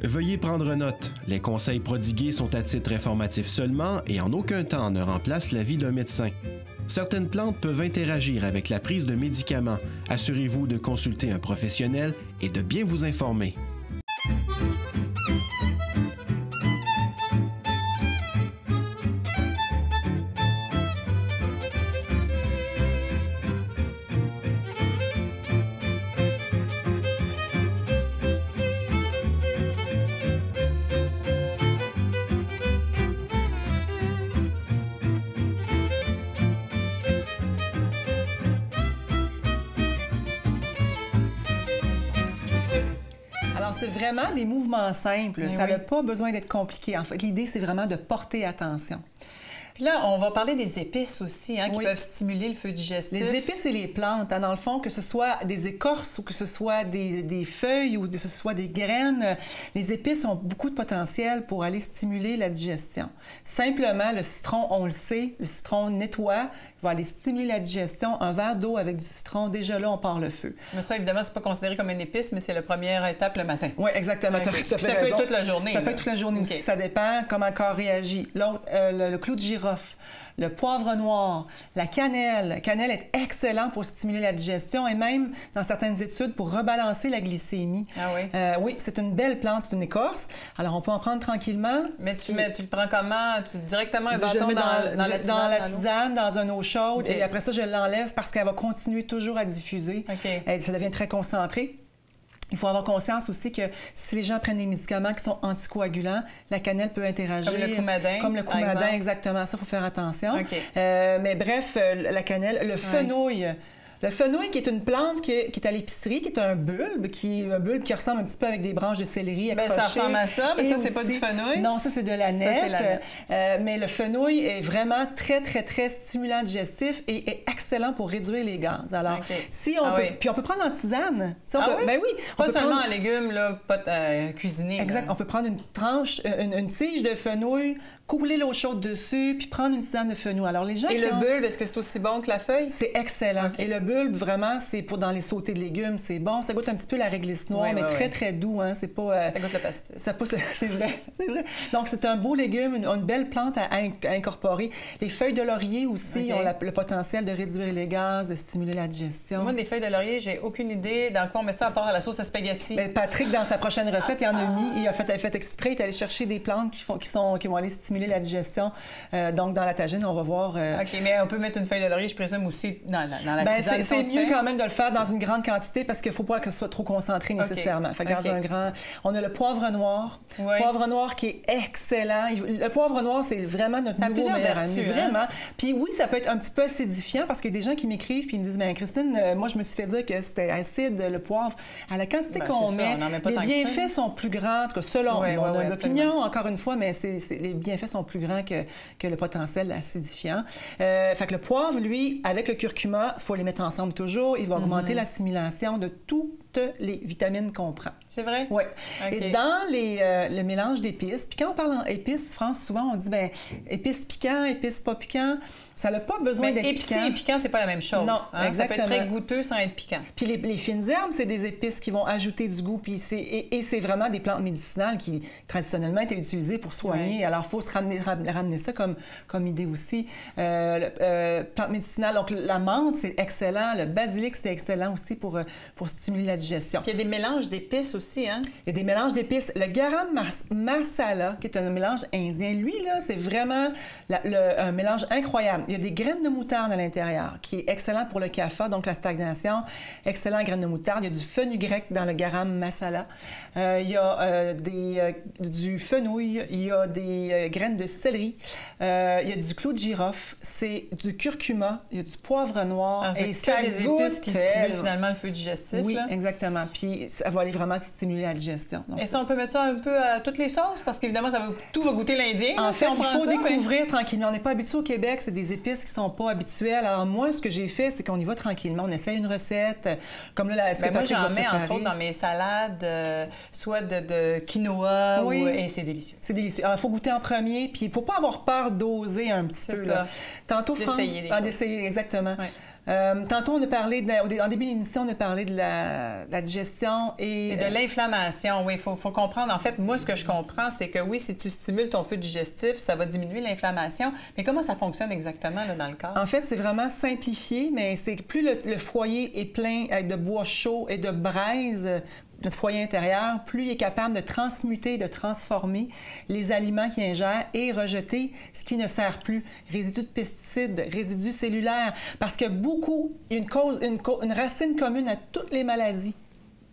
Veuillez prendre note, les conseils prodigués sont à titre informatif seulement et en aucun temps ne remplacent l'avis d'un médecin. Certaines plantes peuvent interagir avec la prise de médicaments. Assurez-vous de consulter un professionnel et de bien vous informer. C'est vraiment des mouvements simples. Mais ça n'a oui. pas besoin d'être compliqué. En fait, l'idée, c'est vraiment de porter attention. Puis là, on va parler des épices aussi, hein, qui Oui. peuvent stimuler le feu digestif. Les épices et les plantes, hein, dans le fond, que ce soit des écorces ou que ce soit des feuilles ou que ce soit des graines, les épices ont beaucoup de potentiel pour aller stimuler la digestion. Simplement, le citron, on le sait, le citron nettoie, va aller stimuler la digestion. Un verre d'eau avec du citron, déjà là, on part le feu. Mais ça, évidemment, c'est pas considéré comme une épice, mais c'est la première étape le matin. Oui, exactement. Okay. Ça peut être toute la journée. Ça peut être toute la journée aussi. Ça dépend comment le corps réagit. L'autre, le clou de girofle, le poivre noir, la cannelle. La cannelle est excellent pour stimuler la digestion et même, dans certaines études, pour rebalancer la glycémie. Ah oui? Oui, c'est une belle plante, c'est une écorce. Alors, on peut en prendre tranquillement. Mais tu le prends comment? Directement un bâton dans la tisane, dans une eau chaude. Okay. Et après ça, je l'enlève parce qu'elle va continuer toujours à diffuser. Okay. Ça devient très concentré. Il faut avoir conscience aussi que si les gens prennent des médicaments qui sont anticoagulants, la cannelle peut interagir. Comme le coumadin. Comme le coumadin, exactement. Ça, il faut faire attention. Okay. Mais bref, la cannelle, le fenouil. Le fenouil, qui est une plante qui est à l'épicerie, qui est un bulbe qui ressemble un petit peu avec des branches de céleri accrochées. Ça ressemble à ça, mais ça, c'est pas du fenouil. Non, ça, c'est de la nette. Mais le fenouil est vraiment très, très, très stimulant digestif et est excellent pour réduire les gaz. Alors, si on peut... Puis on peut prendre en tisane. Oui? Ben oui. Pas seulement en légumes, là, pas cuisinés. Exact. On peut prendre une tranche, une tige de fenouil, couler l'eau chaude dessus, puis prendre une tisane de fenouil. Alors, les gens Et le bulbe, est-ce que c'est aussi bon que la feuille? C'est excellent. Et le bulbe, vraiment, c'est pour dans les sautés de légumes, c'est bon. Ça goûte un petit peu la réglisse noire, mais très, très doux. Hein. C'est pas... Ça goûte le pastis. Ça pousse... C'est vrai, c'est vrai. Donc, c'est un beau légume, une belle plante à incorporer. Les feuilles de laurier aussi ont le potentiel de réduire les gaz, de stimuler la digestion. Moi, des feuilles de laurier, j'ai aucune idée dans quoi on met ça à part à la sauce à spaghetti. Mais Patrick, dans sa prochaine recette, il en a mis. Il a fait exprès. Il est allé chercher des plantes qui vont aller stimuler la digestion. Donc, dans la tagine, on va voir... OK, mais on peut mettre une feuille de laurier, je présume, aussi dans la tisane. C'est mieux quand même de le faire dans une grande quantité parce qu'il ne faut pas que ce soit trop concentré nécessairement. Fait que dans un grand... On a le poivre noir. Oui. Poivre noir qui est excellent. Le poivre noir, c'est vraiment notre nouveau meilleur ami. Vraiment. Puis oui, ça peut être un petit peu acidifiant parce qu'il y a des gens qui m'écrivent puis ils me disent, bien, Christine, moi, je me suis fait dire que c'était acide, le poivre. À la quantité qu'on met, les bienfaits sont plus grands, en tout cas, selon mon opinion, encore une fois, mais les bienfaits sont plus grands que le potentiel acidifiant. Fait que le poivre, lui, avec le curcuma, il faut les mettre ensemble toujours. Il va augmenter l'assimilation de toutes les vitamines qu'on prend. C'est vrai? Oui. Et dans le mélange d'épices, puis quand on parle en épices, France, souvent on dit, bien, épices piquants, épices pas piquants. Ça n'a pas besoin d'être piquant. Épicé et piquant, c'est pas la même chose. Non, hein? Ça peut être très goûteux sans être piquant. Puis les fines herbes, c'est des épices qui vont ajouter du goût. Puis c'est vraiment des plantes médicinales qui, traditionnellement, étaient utilisées pour soigner. Ouais. Alors, il faut se ramener ça comme idée aussi. Plantes médicinales, donc la menthe, c'est excellent. Le basilic, c'est excellent aussi pour stimuler la digestion. Puis il y a des mélanges d'épices aussi, hein? Il y a des mélanges d'épices. Le garam masala, qui est un mélange indien, lui, là, c'est vraiment un mélange incroyable. Il y a des graines de moutarde à l'intérieur, qui est excellent pour le kapha, donc la stagnation. Excellent graines de moutarde. Il y a du fenugrec dans le garam masala. Il y a du fenouil. Il y a des graines de céleri. Il y a du clou de girofle. C'est du curcuma. Il y a du poivre noir. Et ça des épices qui stimulent finalement le feu digestif. Oui, là. Exactement. Puis ça va aller vraiment stimuler la digestion. Donc, et ça, on peut mettre ça un peu à toutes les sauces? Parce qu'évidemment, tout va goûter l'Indien. En fait, il faut découvrir tranquillement. On n'est pas habitué au Québec. C'est des épices qui ne sont pas habituelles. Alors moi, ce que j'ai fait, c'est qu'on y va tranquillement. On essaie une recette. Comme là, moi, j'en mets entre autres dans mes salades, soit de quinoa. Et c'est délicieux. C'est délicieux. Alors, il faut goûter en premier. Puis il ne faut pas avoir peur d'oser un petit peu. C'est ça. Tantôt, France... D'essayer les choses. D'essayer, exactement. Ouais. Tantôt, on a parlé, en début d'émission, on a parlé de la digestion et de l'inflammation. Oui, il faut comprendre. En fait, moi, ce que je comprends, c'est que oui, si tu stimules ton feu digestif, ça va diminuer l'inflammation. Mais comment ça fonctionne exactement là, dans le corps? En fait, c'est vraiment simplifié, mais c'est plus le foyer est plein de bois chaud et de braise, notre foyer intérieur, plus il est capable de transmuter, de transformer les aliments qu'il ingère et rejeter ce qui ne sert plus. Résidus de pesticides, résidus cellulaires, parce que il y a une racine commune à toutes les maladies.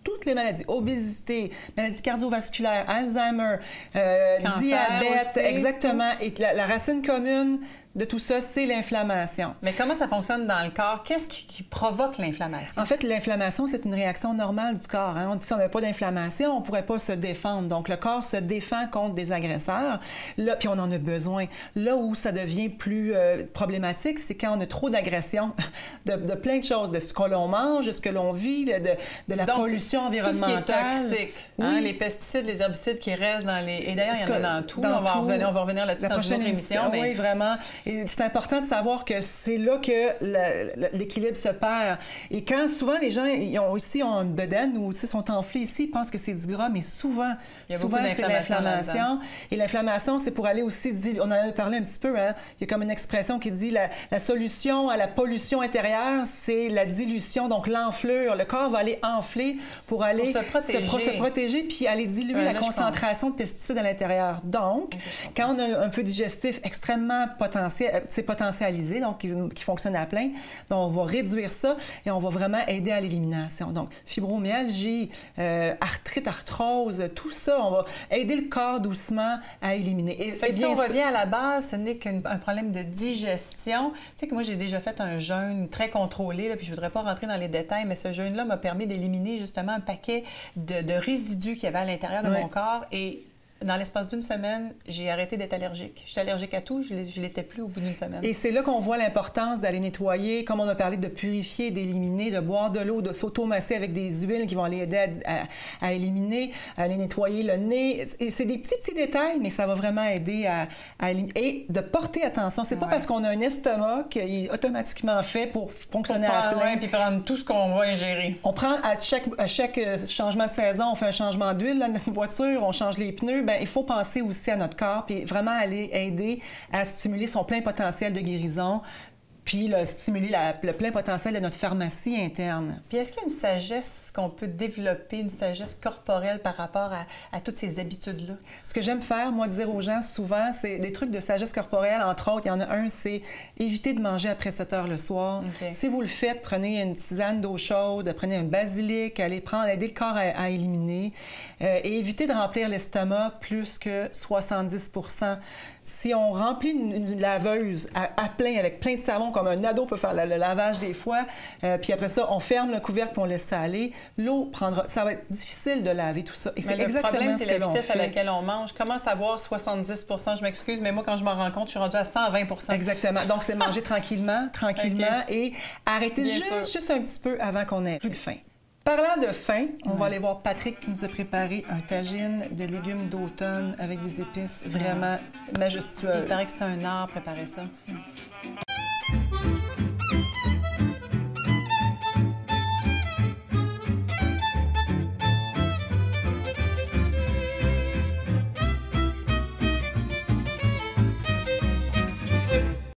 Toutes les maladies, obésité, maladies cardiovasculaires, Alzheimer, diabète, aussi. Exactement. Et la racine commune de tout ça, c'est l'inflammation. Mais comment ça fonctionne dans le corps? Qu'est-ce qui provoque l'inflammation? En fait, l'inflammation, c'est une réaction normale du corps. Hein? On dit si on n'avait pas d'inflammation, on ne pourrait pas se défendre. Donc, le corps se défend contre des agresseurs. Là, puis on en a besoin. Là où ça devient plus problématique, c'est quand on a trop d'agressions de plein de choses, de ce que l'on mange, de ce que l'on vit, de la pollution environnementale. Tout ce qui est toxique. Oui. Hein? Les pesticides, les herbicides qui restent dans les... Et d'ailleurs, il y en a dans tout. On va revenir là-dessus dans une autre émission. Mais... Oui, vraiment. Et c'est important de savoir que c'est là que l'équilibre se perd. Et quand souvent les gens ils ont une bedaine ou aussi sont enflés ici, ils pensent que c'est du gras, mais souvent c'est l'inflammation. Et l'inflammation, c'est pour aller aussi, on en a parlé un petit peu, hein? Il y a comme une expression qui dit la solution à la pollution intérieure, c'est la dilution, donc l'enflure. Le corps va aller enfler pour aller se protéger puis aller diluer la concentration de pesticides à l'intérieur. Donc, quand on a un feu digestif extrêmement potentialisé, donc qui fonctionne à plein, bien, on va réduire ça et on va vraiment aider à l'élimination. Donc, fibromyalgie, arthrite, arthrose, tout ça, on va aider le corps doucement à éliminer. Et si on revient à la base, ce n'est qu'un problème de digestion. Tu sais que moi, j'ai déjà fait un jeûne très contrôlé, là, puis je ne voudrais pas rentrer dans les détails, mais ce jeûne-là m'a permis d'éliminer justement un paquet de résidus qu'il y avait à l'intérieur de mon corps. Et dans l'espace d'une semaine, j'ai arrêté d'être allergique. Je suis allergique à tout, je ne l'étais plus au bout d'une semaine. Et c'est là qu'on voit l'importance d'aller nettoyer, comme on a parlé de purifier, d'éliminer, de boire de l'eau, de s'automasser avec des huiles qui vont aller aider à éliminer, à aller nettoyer le nez. Et c'est des petits détails, mais ça va vraiment aider à éliminer. Et de porter attention. C'est pas parce qu'on a un estomac qu'il est automatiquement fait pour fonctionner à plein. Puis prendre tout ce qu'on va ingérer. On prend à chaque changement de saison, on fait un changement d'huile dans notre voiture, on change les pneus. Bien, il faut penser aussi à notre corps puis vraiment aller aider à stimuler son plein potentiel de guérison puis stimuler le plein potentiel de notre pharmacie interne. Puis est-ce qu'il y a une sagesse qu'on peut développer, une sagesse corporelle par rapport à toutes ces habitudes-là? Ce que j'aime faire, moi, dire aux gens souvent, c'est des trucs de sagesse corporelle. Entre autres, il y en a un, c'est éviter de manger après 7 heures le soir. Okay. Si vous le faites, prenez une tisane d'eau chaude, prenez un basilic, allez aider le corps à éliminer et évitez de remplir l'estomac plus que 70 %. Si on remplit une laveuse à plein, avec plein de savon, comme un ado peut faire le lavage des fois, puis après ça, on ferme le couvercle puis on laisse ça aller, l'eau prendra... Ça va être difficile de laver tout ça. Et mais le problème, c'est la vitesse à laquelle on mange. Comment savoir 70 %? Je m'excuse, mais moi, quand je m'en rends compte, je suis rendue à 120 %. Exactement. Donc, c'est manger tranquillement, okay. Et arrêter juste un petit peu avant qu'on ait plus faim. Parlant de faim, on va aller voir Patrick qui nous a préparé un tagine de légumes d'automne avec des épices vraiment majestueuses. Il paraît que c'est un art préparer ça.